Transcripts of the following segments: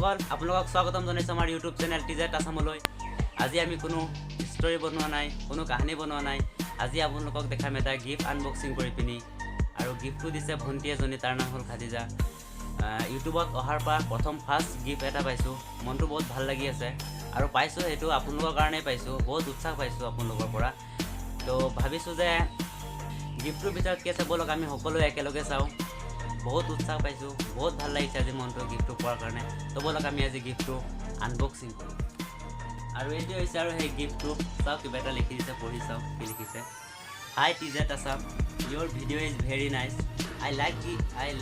বন্ধুসকল আপোনালোকক স্বাগতম জনাইছোঁ আমাৰ ইউটিউব চেনেল টিজেট আছামলৈ। আজি আমি কোনো ষ্টৰি বনোৱা নাই, কোনো কাহিনী বনোৱা নাই। আজি আপোনালোকক দেখাম এটা গিফ্ট আনবক্সিং কৰি পিনি, আৰু গিফ্টটো দিছে ভণ্টি এজনী, তাৰ নাম হ'ল খাদিজা। ইউটিউবত অহাৰ পৰা ফাৰ্ষ্ট গিফ্ট এটা পাইছোঁ, মনটো বহুত ভাল লাগি আছে, আৰু পাইছোঁ সেইটো আপোনালোকৰ কাৰণেই পাইছোঁ। বহুত উৎসাহ পাইছোঁ আপোনালোকৰ পৰা। তো ভাবিছোঁ যে গিফ্টটোৰ ভিতৰত কি আছে, ব'লক আমি সকলোৱে একেলগে চাওঁ। বহুত উৎসাহ পাইছোঁ, বহুত ভাল লাগিছে আজি মনটো গিফ্টটো পোৱাৰ কাৰণে। তো ব'লক আমি আজি গিফ্টটো আনবক্সিং কৰোঁ। আৰু এইটো হৈছে আৰু সেই গিফ্টটো। চাওক, কিবা এটা লিখি দিছে, পঢ়ি চাওক কি লিখিছে। হাই টিজেট Assam, your video is very nice. I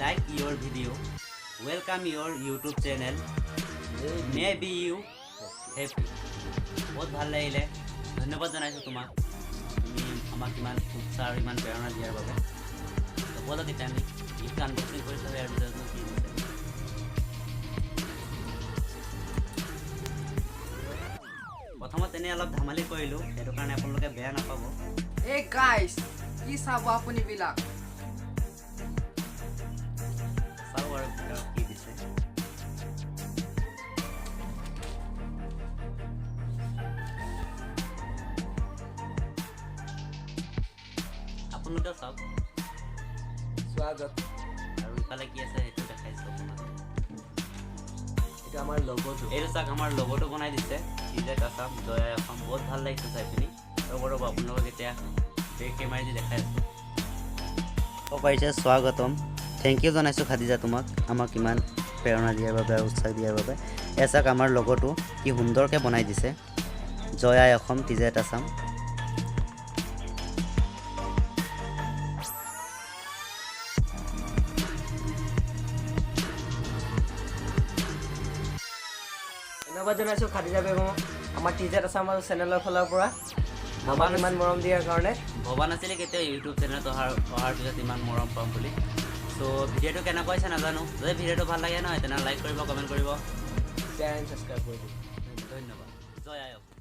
like your video. Welcome your YouTube channel. Maybe you happy. বহুত ভাল লাগিলে, ধন্যবাদ জনাইছোঁ তোমাক। তুমি আমাক ইমান উৎসাহ আৰু ইমান প্ৰেৰণা দিয়াৰ বাবে। তো ব'লক এতিয়া আমি গিফ্ট আনবক্সিং কৰি চাওঁ ইয়াৰ ভিতৰত কি দিছে। প্ৰথমত এনেই অলপ ধেমালি কৰিলোঁ, সেইটো কাৰণে আপোনালোকে বেয়া নাপাব। এই গাইছ, কি চাব আপুনি বিলাক? চাওঁ আৰু ভিতৰত কি দিছে। আপোনালোকে চাওক স্বাগত। আৰু ইফালে কি আছে সেইটো দেখাইছোঁ আপোনাক। এটা আমাৰ লগটো। এইটো চাওক, আমাৰ লগটো বনাই দিছে টিজেট আছাম, জয় অসম। বহুত ভাল লাগিছে চাই পিনি। ৰ'ব আপোনালোকক এতিয়া কেমেৰা দি দেখাই আছোঁ। ক'ব পাৰিছে স্বাগতম। থেংক ইউ জনাইছোঁ খাদিজা তোমাক, আমাক ইমান প্ৰেৰণা দিয়াৰ বাবে আৰু উৎসাহ দিয়াৰ বাবে। এয়া চাওক আমাৰ লগটো কি সুন্দৰকৈ বনাই দিছে, জয় আই অসম টিজেট আছাম। ধন্যবাদ জনাইছোঁ খাদিজা বেগমক, আমাৰ টিজেট আছামৰ চেনেলৰ ফালৰ পৰা আমাক ইমান মৰম দিয়াৰ কাৰণে। ভবা নাছিলে কেতিয়াও ইউটিউব চেনেলত অহাৰ পিছত ইমান মৰম পাম বুলি। চ' ভিডিঅ'টো কেনেকুৱা হৈছে নাজানো। যদি ভিডিঅ'টো ভাল লাগে নহয় তেনেহ'লে লাইক কৰিব, কমেণ্ট কৰিব, শ্বেয়াৰ এণ্ড ছাবস্ক্ৰাইব কৰিব। ধন্যবাদ। জয় আই অসম।